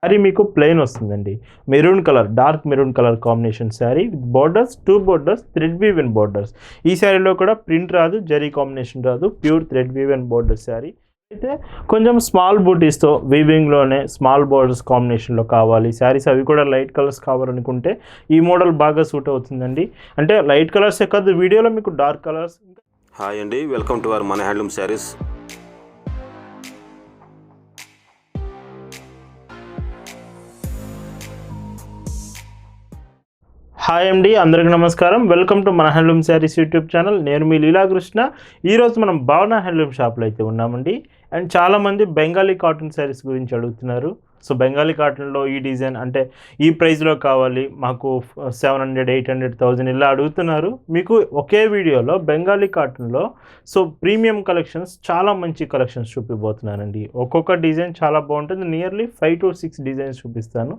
శారీ మీకు ప్లెయిన్ వస్తుందండి. Maroon colour, dark maroon colour combination sari with borders, 2 borders, thread woven borders. ఈ శారీలో కూడా ప్రింట్ రాదు, జరీ కాంబినేషన్ రాదు, pure thread woven border sari. అయితే కొంచెం స్మాల్ బూటీస్తో వీవింగ్లోనే స్మాల్ బోర్డర్స్ కాంబినేషన్లో కావాలి శారీస్, అవి కూడా లైట్ కలర్స్ కావాలనుకుంటే ఈ మోడల్ బాగా సూట్ అవుతుందండి. అంటే లైట్ కలర్సే కాదు, వీడియోలో మీకు డార్క్ కలర్స్. హాయ్ అండి, వెల్కమ్ టు అవర్ మన హ్యాండ్లూమ్ శారీస్. హాయ్ అండి, అందరికీ నమస్కారం. వెల్కమ్ టు మన హ్యాండ్లూమ్ శారీస్ యూట్యూబ్ ఛానల్. నేను మీ లీలాకృష్ణ. ఈరోజు మనం భావన హ్యాండ్లూమ్ షాప్లో అయితే ఉన్నామండి. అండ్ చాలామంది బెంగాలీ కాటన్ శారీస్ గురించి అడుగుతున్నారు. సో బెంగాలీ కాటన్లో ఈ డిజైన్ అంటే ఈ ప్రైస్లో కావాలి మాకు, 700, 800, 1000 ఇలా అడుగుతున్నారు. మీకు ఒకే వీడియోలో బెంగాలీ కాటన్లో సో ప్రీమియం కలెక్షన్స్, చాలా మంచి కలెక్షన్స్ చూపిపోతున్నానండి. ఒక్కొక్క డిజైన్ చాలా బాగుంటుంది. నియర్లీ 5 to 6 డిజైన్స్ చూపిస్తాను.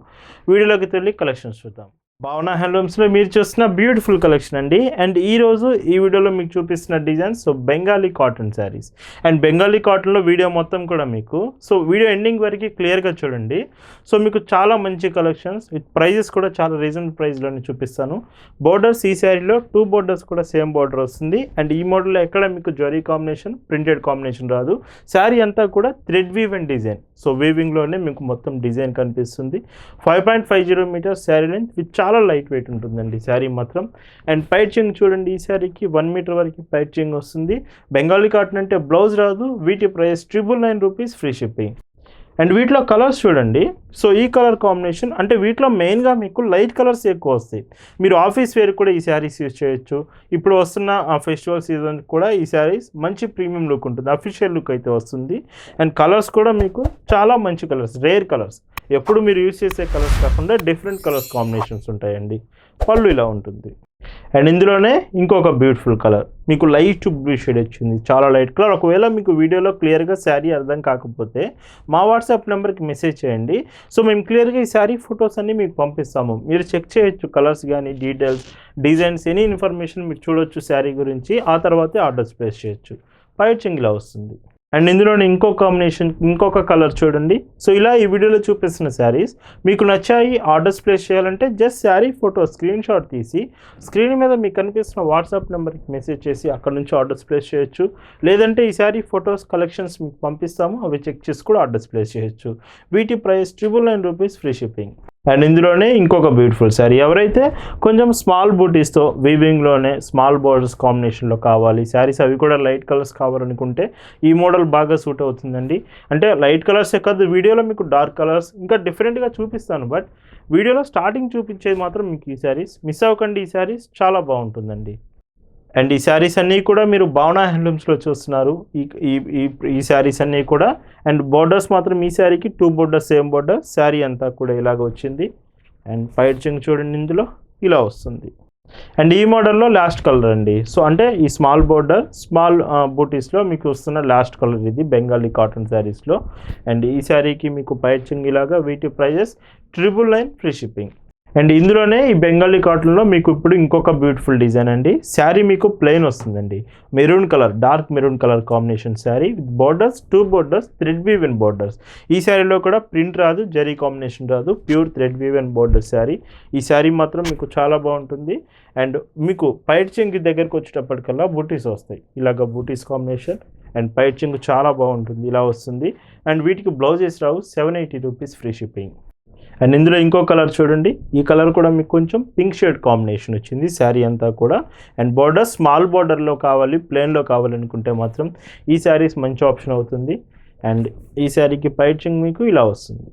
వీడియోలోకి వెళ్ళి కలెక్షన్స్ చూద్దాం. భావన హ్యాండ్లూమ్స్లో మీరు చూస్తున్న బ్యూటిఫుల్ కలెక్షన్ అండి. అండ్ ఈరోజు ఈ వీడియోలో మీకు చూపిస్తున్న designs so Bengali cotton saris. And Bengali కాటన్లో వీడియో మొత్తం కూడా మీకు సో వీడియో ఎండింగ్ వరకు క్లియర్గా చూడండి. సో మీకు చాలా మంచి కలెక్షన్స్ విత్ ప్రైజెస్ కూడా చాలా రీజనబుల్ ప్రైస్లోనే చూపిస్తాను. బోర్డర్స్ ఈ శారీలో 2 బోర్డర్స్ కూడా సేమ్ బోర్డర్ వస్తుంది. అండ్ ఈ మోడల్లో ఎక్కడ మీకు జరీ కాంబినేషన్, ప్రింటెడ్ కాంబినేషన్ రాదు. శారీ అంతా కూడా thread weave and design. So వీవింగ్లోనే మీకు మొత్తం డిజైన్ కనిపిస్తుంది. 5.50 మీటర్స్ శారీ లెంత్ విత్ చాలా లైట్ వెయిట్ ఉంటుందండి శారీ మాత్రం. అండ్ పైచింగ్ చూడండి, ఈ శారీకి 1 మీటర్ వరకు పైచింగ్ వస్తుంది. బెంగాలీ కాటన్ అంటే బ్లౌజ్ రాదు. వీటి price 999 rupees, free shipping. And వీటిలో కలర్స్ చూడండి. సో ఈ కలర్ కాంబినేషన్ అంటే వీటిలో మెయిన్గా మీకు లైట్ కలర్స్ ఎక్కువ వస్తాయి. మీరు ఆఫీస్ వేర్ కూడా ఈ శారీస్ యూజ్ చేయొచ్చు. ఇప్పుడు వస్తున్న ఫెస్టివల్ సీజన్ కూడా ఈ శారీస్ మంచి ప్రీమియం లుక్ ఉంటుంది, అఫీషియల్ లుక్ అయితే వస్తుంది. అండ్ కలర్స్ కూడా మీకు చాలా మంచి కలర్స్, రేర్ కలర్స్, ఎప్పుడు మీరు యూజ్ చేసే కలర్స్ కాకుండా డిఫరెంట్ కలర్స్ కాంబినేషన్స్ ఉంటాయండి. పళ్ళు ఇలా ఉంటుంది. అండ్ ఇందులోనే ఇంకొక బ్యూటిఫుల్ కలర్ మీకు లైట్ బ్లూ షేడ్ వచ్చింది, చాలా లైట్ కలర్. ఒకవేళ మీకు వీడియోలో క్లియర్గా శారీ అర్థం కాకపోతే మా వాట్సాప్ నెంబర్కి మెసేజ్ చేయండి. సో మేము క్లియర్గా ఈ శారీ ఫొటోస్ అన్నీ మీకు పంపిస్తాము. మీరు చెక్ చేయొచ్చు కలర్స్ కానీ, డీటెయిల్స్, డిజైన్స్, ఎనీ ఇన్ఫర్మేషన్ మీరు చూడొచ్చు శారీ గురించి. ఆ తర్వాతే ఆర్డర్స్ ప్లేస్ చేయొచ్చు. పైచింగ్ ఇలా వస్తుంది. అండ్ ఇందులోనే ఇంకొక కాంబినేషన్, ఇంకొక కలర్ చూడండి. సో ఇలా ఈ వీడియోలో చూపిస్తున్న శారీస్ మీకు నచ్చాయి, ఆర్డర్స్ ప్లేస్ చేయాలంటే just sari photo screen shot తీసి స్క్రీన్ మీద మీకు కనిపిస్తున్న వాట్సాప్ నెంబర్కి మెసేజ్ చేసి అక్కడ నుంచి ఆర్డర్స్ ప్లేస్ చేయొచ్చు. లేదంటే ఈ శారీ ఫొటోస్ కలెక్షన్స్ మీకు పంపిస్తాము, అవి చెక్ చేసి కూడా ఆర్డర్స్ ప్లేస్ చేయొచ్చు. వీటి price 999 rupees, free shipping. And ఇందులోనే ఇంకొక బ్యూటిఫుల్ శారీ, ఎవరైతే కొంచెం స్మాల్ బూటీస్తో వీవింగ్లోనే స్మాల్ బోర్డర్స్ కాంబినేషన్లో కావాలి శారీస్, అవి కూడా లైట్ కలర్స్ కావాలనుకుంటే ఈ మోడల్ బాగా సూట్ అవుతుందండి. అంటే లైట్ కలర్సే కాదు, వీడియోలో మీకు డార్క్ కలర్స్ ఇంకా డిఫరెంట్గా చూపిస్తాను. బట్ వీడియోలో స్టార్టింగ్ చూపించేది మాత్రం మీకు ఈ శారీస్ మిస్ అవ్వకండి. ఈ శారీస్ చాలా బాగుంటుందండి. అండ్ ఈ శారీస్ అన్నీ కూడా మీరు భావన హ్యాండ్లూమ్స్లో చూస్తున్నారు. ఈ శారీస్ అన్నీ కూడా. అండ్ బోర్డర్స్ మాత్రం ఈ శారీకి 2 బోర్డర్స్ సేమ్ బోర్డర్. శారీ అంతా కూడా ఇలాగ వచ్చింది. అండ్ పైచింగ్ చూడండి, ఇందులో ఇలా వస్తుంది. అండ్ ఈ మోడల్లో లాస్ట్ కలర్ అండి. సో అంటే ఈ స్మాల్ బోర్డర్, స్మాల్ బూటీస్లో మీకు వస్తున్న లాస్ట్ కలర్ ఇది బెంగాలీ కాటన్ శారీస్లో. అండ్ ఈ శారీకి మీకు పైచింగ్ ఇలాగా. వీటి ప్రైజెస్ 999, ఫ్రీ షిప్పింగ్. అండ్ ఇందులోనే ఈ బెంగాలీ కాటన్లో మీకు ఇప్పుడు ఇంకొక బ్యూటిఫుల్ డిజైన్ అండి. శారీ మీకు ప్లెయిన్ వస్తుందండి. Maroon colour, dark maroon colour combination sari with borders, 2 borders, thread woven borders. ఈ శారీలో కూడా ప్రింట్ రాదు, జరీ కాంబినేషన్ రాదు, pure thread woven border sari. ఈ శారీ మాత్రం మీకు చాలా బాగుంటుంది. అండ్ మీకు పైట్ చెంగు దగ్గరికి వచ్చేటప్పటికల్లా బూటీస్ వస్తాయి, ఇలాగ బూటీస్ కాంబినేషన్. అండ్ పైట్ చెంగు చాలా బాగుంటుంది, ఇలా వస్తుంది. అండ్ వీటికి blouses Rao, 780 rupees, free shipping. And ఇందులో ఇంకో కలర్ చూడండి. ఈ కలర్ కూడా మీకు కొంచెం పింక్ షేడ్ కాంబినేషన్ వచ్చింది శారీ అంతా కూడా. అండ్ బోర్డర్ స్మాల్ బోర్డర్లో కావాలి, ప్లెయిన్లో కావాలనుకుంటే మాత్రం ఈ శారీస్ మంచి ఆప్షన్ అవుతుంది. అండ్ ఈ శారీకి పైచింగ్ మీకు ఇలా వస్తుంది.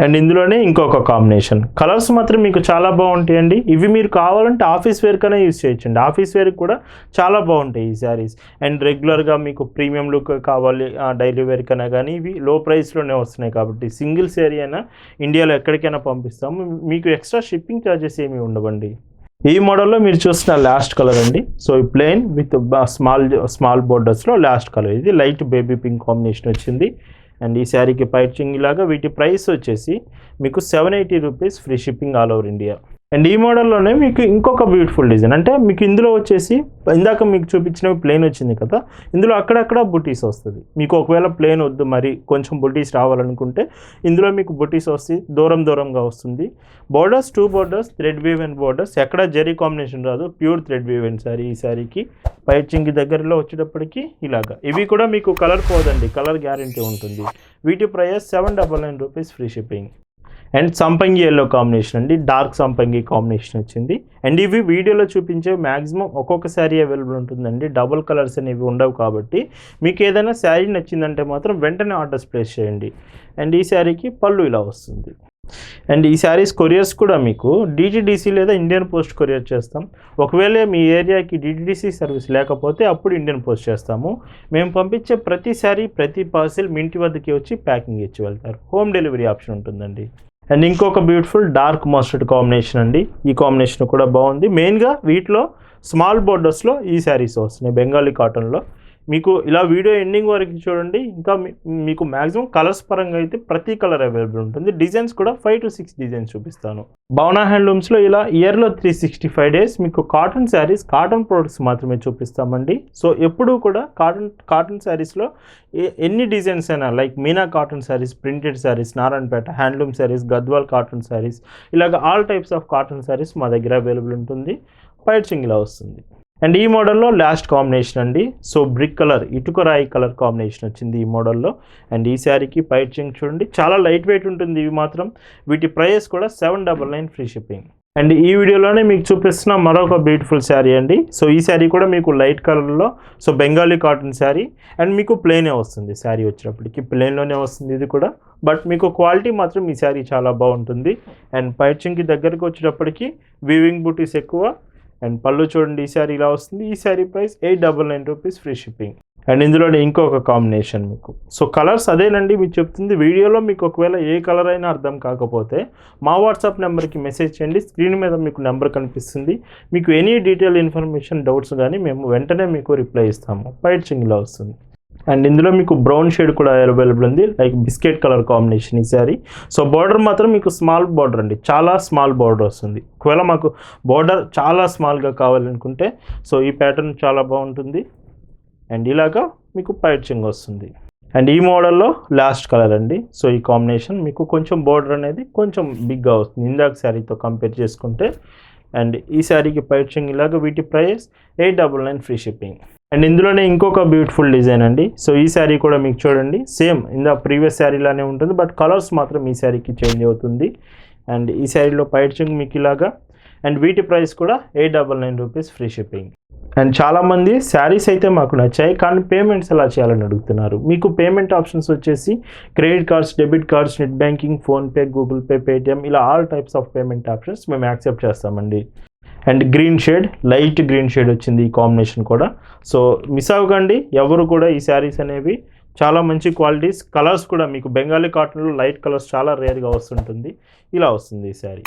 అండ్ ఇందులోనే ఇంకొక కాంబినేషన్ కలర్స్ మాత్రం మీకు చాలా బాగుంటాయండి. ఇవి మీరు కావాలంటే ఆఫీస్ వేర్ కన్నా యూజ్ చేయొచ్చండి. ఆఫీస్ వేర్కి కూడా చాలా బాగుంటాయి ఈ శారీస్. అండ్ రెగ్యులర్గా మీకు ప్రీమియం లుక్ కావాలి డైలీ వేర్ కన్నా కానీ ఇవి లో ప్రైస్లోనే వస్తున్నాయి కాబట్టి సింగిల్ శారీ అయినా ఇండియాలో ఎక్కడికైనా పంపిస్తాము. మీకు ఎక్స్ట్రా షిప్పింగ్ ఛార్జెస్ ఏమీ ఉండవండి. ఈ మోడల్లో మీరు చూస్తున్న లాస్ట్ కలర్ అండి. సో ఈ ప్లెయిన్ విత్ స్మాల్ బోర్డర్స్లో లాస్ట్ కలర్ ఇది లైట్ బేబీ పింక్ కాంబినేషన్ వచ్చింది. అండ్ ఈ శారీకి పైచింగ్ ఇలాగా. వీటి ప్రైస్ వచ్చేసి మీకు 780 rupees, free shipping all over India. And ఈ మోడల్లోనే మీకు ఇంకొక బ్యూటిఫుల్ డిజైన్, అంటే మీకు ఇందులో వచ్చేసి ఇందాక మీకు చూపించినవి ప్లెయిన్ వచ్చింది కదా, ఇందులో అక్కడక్కడ బుటీస్ వస్తుంది. మీకు ఒకవేళ ప్లెయిన్ వద్దు, మరి కొంచెం బుటీస్ రావాలనుకుంటే ఇందులో మీకు బుటీస్ వస్తే దూరంగా వస్తుంది. Borders 2 borders thread weave and borders, ఎక్కడ జరీ కాంబినేషన్ రాదు, pure thread weave and sari. ఈ సారీకి పైచింగ్ దగ్గరలో వచ్చేటప్పటికి ఇలాగా, ఇవి కూడా మీకు కలర్ పోదండి, కలర్ గ్యారంటీ ఉంటుంది. వీటి price 799 rupees, free shipping. And సంపంగి ఎల్లో కాంబినేషన్ అండి, డార్క్ సంపంగి కాంబినేషన్ వచ్చింది. అండ్ ఇవి వీడియోలో చూపించే మ్యాక్సిమం ఒక్కొక్క శారీ అవైలబుల్ ఉంటుందండి, డబుల్ కలర్స్ అనేవి ఉండవు. కాబట్టి మీకు ఏదైనా శారీ నచ్చిందంటే మాత్రం వెంటనే ఆర్డర్స్ ప్లేస్ చేయండి. అండ్ ఈ శారీకి పళ్ళు ఇలా వస్తుంది. అండ్ ఈ శారీస్ కొరియర్స్ కూడా మీకు డిటిడిసి లేదా ఇండియన్ పోస్ట్ కొరియర్ చేస్తాం. ఒకవేళ మీ ఏరియాకి డిటిడిసి సర్వీస్ లేకపోతే అప్పుడు ఇండియన్ పోస్ట్ చేస్తాము. మేము పంపించే ప్రతి శారీ, ప్రతి పార్సిల్ మీ ఇంటి వద్దకి వచ్చి ప్యాకింగ్ ఇచ్చి వెళ్తారు. హోమ్ డెలివరీ ఆప్షన్ ఉంటుందండి. అండ్ ఇంకొక బ్యూటిఫుల్ డార్క్ మస్టర్డ్ కాంబినేషన్ అండి, ఈ కాంబినేషన్ కూడా బాగుంది. మెయిన్గా వీటిలో స్మాల్ బోర్డర్స్లో ఈ శారీస్ వస్తున్నాయి, బెంగాలీ కాటన్లో. మీకు ఇలా వీడియో ఎండింగ్ వరకు చూడండి. ఇంకా మీకు మ్యాక్సిమం కలర్స్ పరంగా అయితే ప్రతి కలర్ అవైలబుల్ ఉంటుంది. డిజైన్స్ కూడా 5 to 6 డిజైన్స్ చూపిస్తాను. భావనా హ్యాండ్లూమ్స్లో ఇలా ఇయర్లో 365 days మీకు కాటన్ శారీస్, కాటన్ ప్రొడక్ట్స్ మాత్రమే చూపిస్తామండి. సో ఎప్పుడూ కూడా కాటన్ శారీస్లో ఎన్ని డిజైన్స్ అయినా, like Meena cotton saris, printed saris, Narayanpet handloom saris, Gadwal cotton saris, ఇలాగ all types of cotton saris మా దగ్గర అవైలబుల్ ఉంటుంది. పైచింగ్ ఇలా వస్తుంది. అండ్ ఈ మోడల్లో లాస్ట్ కాంబినేషన్ అండి, సో బ్రిక్ కలర్, ఇటుక రాయి కలర్ కాంబినేషన్ వచ్చింది ఈ మోడల్లో. అండ్ ఈ శారీకి పైచింగ్ చూడండి, చాలా లైట్ వెయిట్ ఉంటుంది ఇవి మాత్రం. వీటి ప్రైస్ కూడా 799, ఫ్రీ షిప్పింగ్. అండ్ ఈ వీడియోలోనే మీకు చూపిస్తున్న మరొక బ్యూటిఫుల్ శారీ అండి. సో ఈ శారీ కూడా మీకు లైట్ కలర్లో, so Bengali cotton sari. And మీకు ప్లెయినే వస్తుంది శారీ, వచ్చేటప్పటికి ప్లెయిన్లోనే వస్తుంది ఇది కూడా. బట్ మీకు క్వాలిటీ మాత్రం ఈ శారీ చాలా బాగుంటుంది. అండ్ పైచింగ్కి దగ్గరికి వచ్చేటప్పటికి వీవింగ్ బూటీస్ ఎక్కువ. అండ్ పళ్ళు చూడండి, ఈ శారీ ఇలా వస్తుంది. ఈ sari price 899 rupees, free shipping. And ఇందులోనే ఇంకొక కాంబినేషన్ మీకు, సో కలర్స్ అదేనండి మీకు చెప్తుంది. వీడియోలో మీకు ఒకవేళ ఏ కలర్ అయినా అర్థం కాకపోతే మా వాట్సాప్ నెంబర్కి మెసేజ్ చేయండి. స్క్రీన్ మీద మీకు నెంబర్ కనిపిస్తుంది. మీకు ఎనీ డీటెయిల్ ఇన్ఫర్మేషన్, డౌట్స్ కానీ మేము వెంటనే మీకు రిప్లై ఇస్తాము. పైచింగ్ ఇలా వస్తుంది. అండ్ ఇందులో మీకు బ్రౌన్ షేడ్ కూడా అవైలబుల్ ఉంది, లైక్ బిస్కెట్ కలర్ కాంబినేషన్ ఈ శారీ. సో బార్డర్ మాత్రం మీకు స్మాల్ బార్డర్ అండి, చాలా స్మాల్ బార్డర్ వస్తుంది. ఒకవేళ మాకు బార్డర్ చాలా స్మాల్గా కావాలనుకుంటే సో ఈ ప్యాటర్న్ చాలా బాగుంటుంది. అండ్ ఇలాగా మీకు పైచింగ్ వస్తుంది. అండ్ ఈ మోడల్లో లాస్ట్ కలర్ అండి, సో ఈ కాంబినేషన్ మీకు కొంచెం బార్డర్ అనేది కొంచెం బిగ్గా వస్తుంది ఇందాక శారీతో కంపేర్ చేసుకుంటే. అండ్ ఈ శారీకి పైచింగ్ ఇలాగ, వీటి ప్రైస్ 899, ఫ్రీ షిప్పింగ్. అండ్ ఇందులోనే ఇంకొక బ్యూటిఫుల్ డిజైన్ అండి. సో ఈ శారీ కూడా మీకు చూడండి సేమ్ ఇందా ప్రీవియస్ శారీలానే ఉంటుంది, బట్ కలర్స్ మాత్రం ఈ శారీకి చేంజ్ అవుతుంది. అండ్ ఈ శారీలో పైచింగ్ మీకు ఇలాగా. అండ్ వీటి ప్రైస్ కూడా 899 రూపీస్, ఫ్రీ షిప్పింగ్. అండ్ చాలామంది శారీస్ అయితే మాకు నచ్చాయి కానీ పేమెంట్స్ ఎలా చేయాలని అడుగుతున్నారు. మీకు పేమెంట్ ఆప్షన్స్ వచ్చేసి credit cards, debit cards, net banking, PhonePe, Google Pay, Paytm, ఇలా all types of payment options మేము యాక్సెప్ట్ చేస్తామండి. And green shade, light green shade వచ్చింది ఈ కాంబినేషన్ కూడా. సో మిస్ అవ్వకండి ఎవరు కూడా. ఈ శారీస్ అనేవి చాలా మంచి క్వాలిటీస్. కలర్స్ కూడా మీకు బెంగాలీ కాటన్లో లైట్ కలర్స్ చాలా రేర్గా వస్తుంటుంది. ఇలా వస్తుంది ఈ శారీ.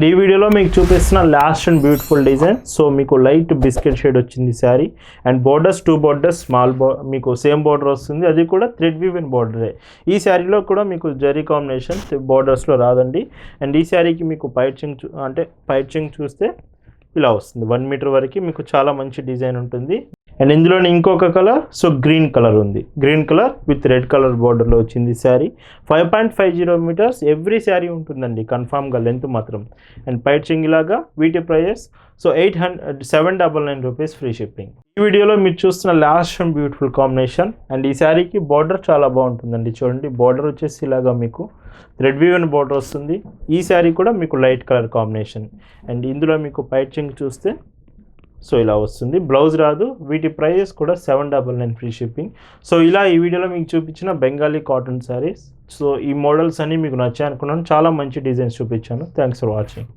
ఈ వీడియోలో మీకు చూపిస్తున్న last and beautiful design. So మీకు లైట్ బిస్కెట్ షేడ్ వచ్చింది శారీ. అండ్ బోర్డర్స్ 2 బోర్డర్స్, మీకు సేమ్ బోర్డర్ వస్తుంది, అది కూడా థ్రెడ్ వీవ్ అండ్ బోర్డరే. ఈ శారీలో కూడా మీకు జరీ కాంబినేషన్ బోర్డర్స్లో రాదండి. అండ్ ఈ శారీకి మీకు పైచింగ్ చూస్తే ఇలా వస్తుంది. 1 మీటర్ వరకు మీకు చాలా మంచి డిజైన్ ఉంటుంది. అండ్ ఇందులోనే ఇంకొక కలర్, సో గ్రీన్ కలర్ ఉంది. Green colour with red colour బార్డర్లో వచ్చింది శారీ. 5.50 మీటర్స్ ఎవ్రీ శారీ ఉంటుందండి కన్ఫామ్గా, లెంత్ మాత్రం. అండ్ పైచింగ్ ఇలాగా, వీటి price so 799 rupees, free shipping. ఈ వీడియోలో మీరు చూస్తున్న last and beautiful combination. And ఈ శారీకి బార్డర్ చాలా బాగుంటుందండి. చూడండి బార్డర్ వచ్చేసి ఇలాగా మీకు థ్రెడ్ వీవ్ అండ్ బార్డర్ వస్తుంది. ఈ శారీ కూడా మీకు లైట్ కలర్ కాంబినేషన్. అండ్ ఇందులో మీకు పైచింగ్ చూస్తే సో ఇలా వస్తుంది, బ్లౌజ్ రాదు. వీటి ప్రైస్ కూడా 799, ఫ్రీ షిప్పింగ్. సో ఇలా ఈ వీడియోలో మీకు చూపించిన బెంగాలీ కాటన్ శారీస్. సో ఈ మోడల్స్ అన్నీ మీకు నచ్చాయి అనుకున్నాను. చాలా మంచి డిజైన్స్ చూపించాను. Thanks for watching.